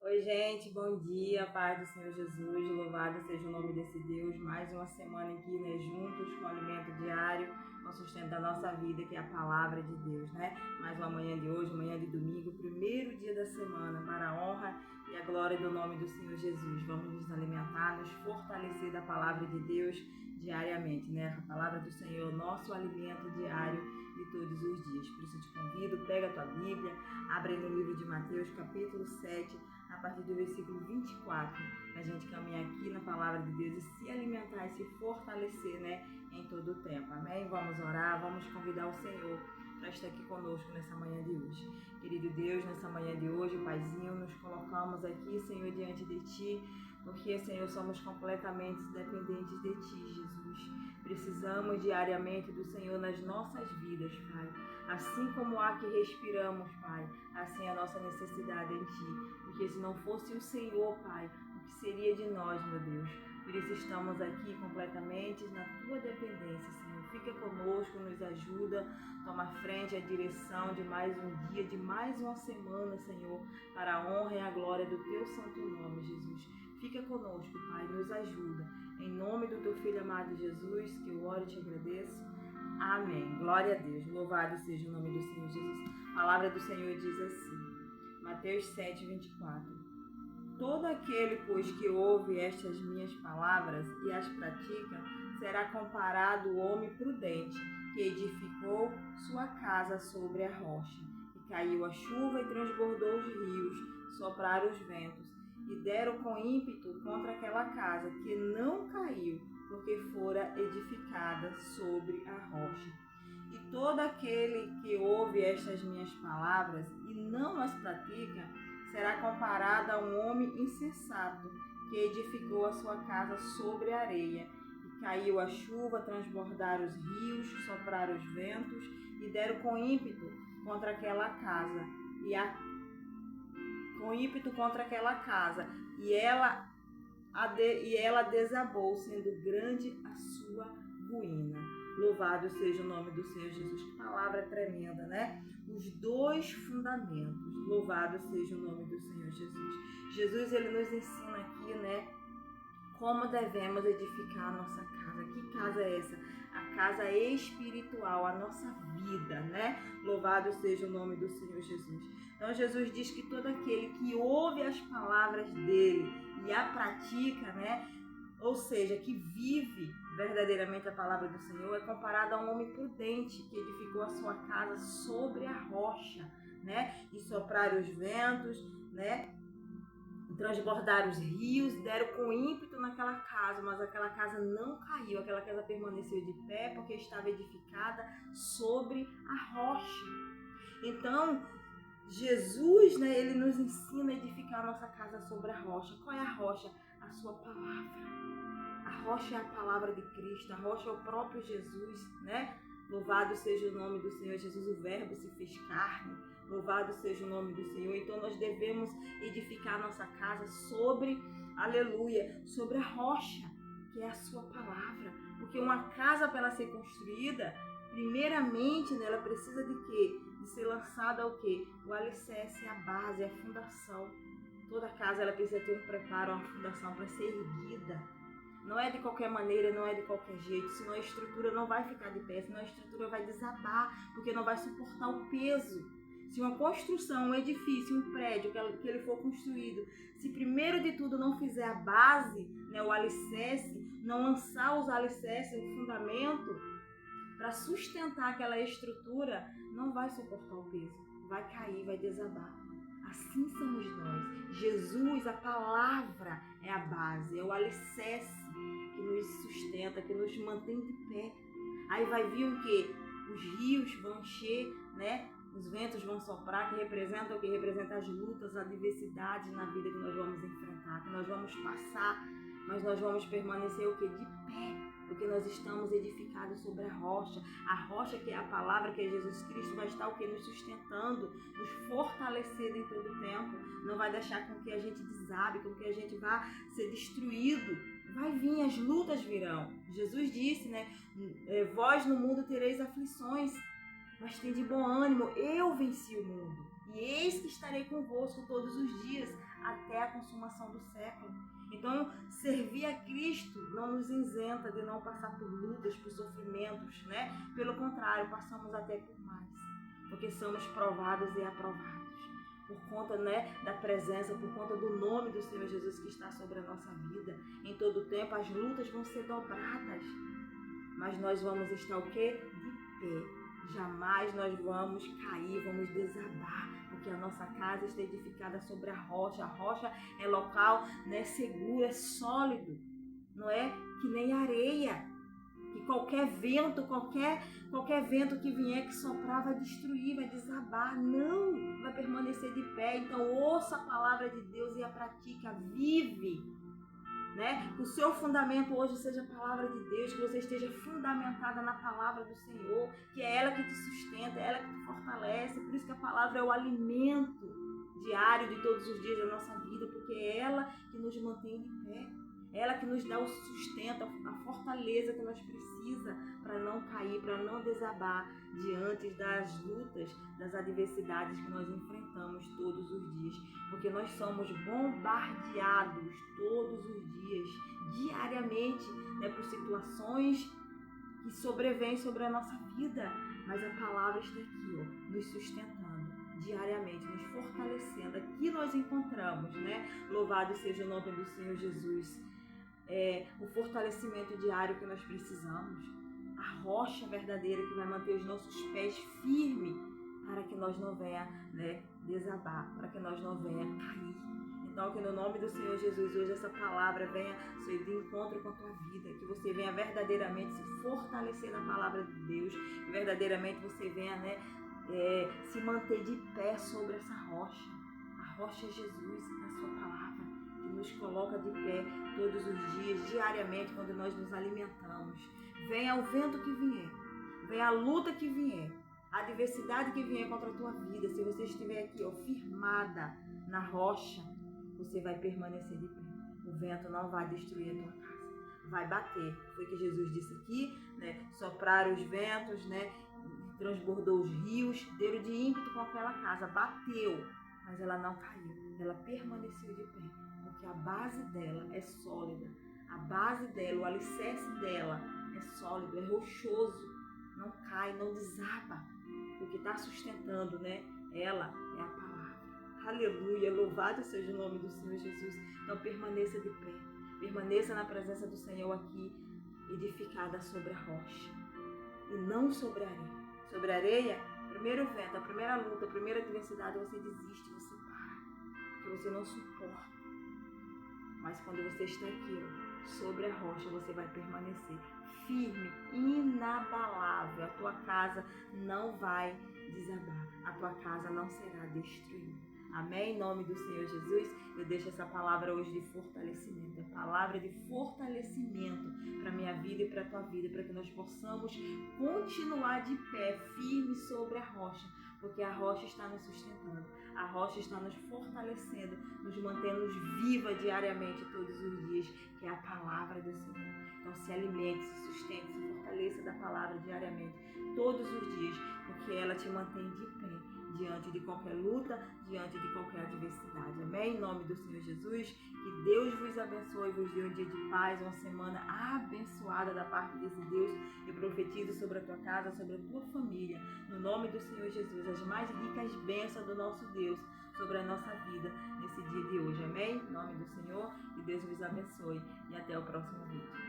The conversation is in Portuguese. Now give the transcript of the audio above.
Oi, gente, bom dia, paz do Senhor Jesus, louvado seja o nome desse Deus. Mais uma semana aqui, né, juntos com o alimento diário, com o sustento da nossa vida, que é a palavra de Deus, né? Mais uma manhã de hoje, manhã de domingo, primeiro dia da semana, para a honra e a glória do nome do Senhor Jesus. Vamos nos alimentar, nos fortalecer da palavra de Deus diariamente, né? A palavra do Senhor, nosso alimento diário de todos os dias. Por isso eu te convido, pega a tua Bíblia, abre aí no livro de Mateus, capítulo 7, a partir do versículo 24, a gente caminhar aqui na palavra de Deus e se alimentar e se fortalecer, né, em todo o tempo, amém? Vamos orar, vamos convidar o Senhor para estar aqui conosco nessa manhã de hoje. Querido Deus, nessa manhã de hoje, Paizinho, nos colocamos aqui, Senhor, diante de Ti, porque, Senhor, somos completamente dependentes de Ti, Jesus. Precisamos diariamente do Senhor nas nossas vidas, Pai. Assim como o ar que respiramos, Pai, assim a nossa necessidade em Ti. Porque se não fosse o Senhor, Pai, o que seria de nós, meu Deus? Por isso estamos aqui completamente na Tua dependência, Senhor. Fica conosco, nos ajuda, toma a frente, a direção de mais um dia, de mais uma semana, Senhor, para a honra e a glória do Teu santo nome, Jesus. Fica conosco, Pai, nos ajuda. Em nome do Teu Filho amado Jesus, que eu oro e te agradeço. Amém. Glória a Deus. Louvado seja o nome do Senhor Jesus. A palavra do Senhor diz assim, Mateus 7, 24. Todo aquele, pois, que ouve estas minhas palavras e as pratica, será comparado ao homem prudente, que edificou sua casa sobre a rocha. E caiu a chuva e transbordou os rios, sopraram os ventos, e deram com ímpeto contra aquela casa, que não caiu, porque fora edificada sobre a rocha. E todo aquele que ouve estas minhas palavras e não as pratica, será comparado a um homem insensato, que edificou a sua casa sobre a areia. E caiu a chuva, transbordaram os rios, sopraram os ventos, e deram com ímpeto contra aquela casa, e ela desabou, sendo grande a sua ruína. Louvado seja o nome do Senhor Jesus. Que palavra tremenda, né? Os dois fundamentos. Louvado seja o nome do Senhor Jesus. Jesus, ele nos ensina aqui, né, como devemos edificar a nossa casa. Que casa é essa? A casa espiritual, a nossa vida, né? Louvado seja o nome do Senhor Jesus. Então Jesus diz que todo aquele que ouve as palavras dele e a pratica, né, ou seja, que vive verdadeiramente a palavra do Senhor, é comparado a um homem prudente que edificou a sua casa sobre a rocha, né? E sopraram os ventos, né? Transbordaram os rios, deram com ímpeto naquela casa, mas aquela casa não caiu, aquela casa permaneceu de pé porque estava edificada sobre a rocha. Então, Jesus, né, ele nos ensina a edificar a nossa casa sobre a rocha. Qual é a rocha? A sua palavra. A rocha é a palavra de Cristo, a rocha é o próprio Jesus, né? Louvado seja o nome do Senhor Jesus, o verbo se fez carne. Louvado seja o nome do Senhor. Então nós devemos edificar a nossa casa sobre, aleluia, sobre a rocha, que é a sua palavra. Porque uma casa, para ela ser construída, primeiramente, né, ela precisa de quê? De ser lançada o quê? O alicerce, a base, a fundação. Toda casa, ela precisa ter um preparo, uma fundação para ser erguida. Não é de qualquer maneira, não é de qualquer jeito, senão a estrutura não vai ficar de pé, senão a estrutura vai desabar, porque não vai suportar o peso. Se uma construção, um edifício, um prédio que ele for construído, se primeiro de tudo não fizer a base, né, o alicerce, não lançar os alicerces, o fundamento, para sustentar aquela estrutura, não vai suportar o peso, vai cair, vai desabar. Assim somos nós. Jesus, a palavra, é a base, é o alicerce que nos sustenta, que nos mantém de pé. Aí vai vir o quê? Os rios vão encher, né? Os ventos vão soprar, que representa o quê? Representa as lutas, as adversidades na vida que nós vamos enfrentar, que nós vamos passar, mas nós vamos permanecer o quê? De pé. Porque nós estamos edificados sobre a rocha que é a palavra, que é Jesus Cristo, vai estar o que? Nos sustentando, nos fortalecendo em todo o tempo, não vai deixar com que a gente desabe, com que a gente vá ser destruído. Vai vir, as lutas virão. Jesus disse, né? Vós no mundo tereis aflições, mas tem de bom ânimo, eu venci o mundo. e eis que estarei convosco todos os dias, até a consumação do século. Então, servir a Cristo não nos isenta de não passar por lutas, por sofrimentos, né? Pelo contrário, passamos até por mais, porque somos provados e aprovados por conta, né, da presença, por conta do nome do Senhor Jesus que está sobre a nossa vida. Em todo o tempo as lutas vão ser dobradas, mas nós vamos estar o quê? De pé. Jamais nós vamos cair, vamos desabar, porque a nossa casa está edificada sobre a rocha. A rocha é local, né, seguro, é sólido, não é que nem areia, que qualquer vento, qualquer vento que vier, que soprar, vai destruir, vai desabar. Não, vai permanecer de pé. Então ouça a palavra de Deus e a pratica, vive. Né? Que o seu fundamento hoje seja a palavra de Deus, que você esteja fundamentada na palavra do Senhor, que é ela que te sustenta, é ela que te fortalece. Por isso que a palavra é o alimento diário de todos os dias da nossa vida, porque é ela que nos mantém de pé, é ela que nos dá o sustento, a fortaleza que nós precisamos para não cair, para não desabar diante das lutas, das adversidades que nós enfrentamos todos os dias, porque nós somos bombardeados todos os dias, diariamente, né, por situações que sobrevêm sobre a nossa vida, mas a palavra está aqui, ó, nos sustentando diariamente, nos fortalecendo. Aqui nós encontramos, né? Louvado seja o nome do Senhor Jesus, o fortalecimento diário que nós precisamos, a rocha verdadeira que vai manter os nossos pés firmes para que nós não venha, né, desabar, para que nós não venha cair. Então, que no nome do Senhor Jesus, hoje essa palavra venha ser de encontro com a tua vida, que você venha verdadeiramente se fortalecer na palavra de Deus, que verdadeiramente você venha, né, se manter de pé sobre essa rocha. A rocha é Jesus, a sua palavra, que nos coloca de pé todos os dias, diariamente, quando nós nos alimentamos. Venha o vento que vier, venha a luta que vier, a adversidade que vier contra a tua vida, se você estiver aqui, ó, firmada na rocha, você vai permanecer de pé. O vento não vai destruir a tua casa, vai bater. Foi o que Jesus disse aqui, né? Sopraram os ventos, né? Transbordou os rios, deram de ímpeto com aquela casa, bateu, mas ela não caiu, ela permaneceu de pé, porque a base dela é sólida, a base dela, o alicerce dela é sólido, é rochoso, não cai, não desaba, porque está sustentando, né? Ela é a palavra. Aleluia, louvado seja o nome do Senhor Jesus. Então permaneça de pé, permaneça na presença do Senhor aqui, edificada sobre a rocha e não sobre a areia. Sobre a areia, primeiro vento, a primeira luta, a primeira adversidade, você desiste, você para, porque você não suporta. Mas quando você está aqui, ó, sobre a rocha, você vai permanecer firme, inabalável. A tua casa não vai desabar, a tua casa não será destruída. Amém? Em nome do Senhor Jesus, eu deixo essa palavra hoje de fortalecimento, a palavra de fortalecimento para a minha vida e para a tua vida, para que nós possamos continuar de pé, firme sobre a rocha, porque a rocha está nos sustentando, a rocha está nos fortalecendo, nos mantendo viva diariamente todos os dias, que é a palavra do Senhor. Então se alimente, se sustente, se fortaleça da palavra diariamente, todos os dias, porque ela te mantém de pé diante de qualquer luta, diante de qualquer adversidade. Amém? Em nome do Senhor Jesus, que Deus vos abençoe, vos dê um dia de paz, uma semana abençoada da parte desse Deus. Eu profetizo sobre a tua casa, sobre a tua família, no nome do Senhor Jesus, as mais ricas bênçãos do nosso Deus sobre a nossa vida nesse dia de hoje. Amém? Em nome do Senhor, que Deus vos abençoe e até o próximo vídeo.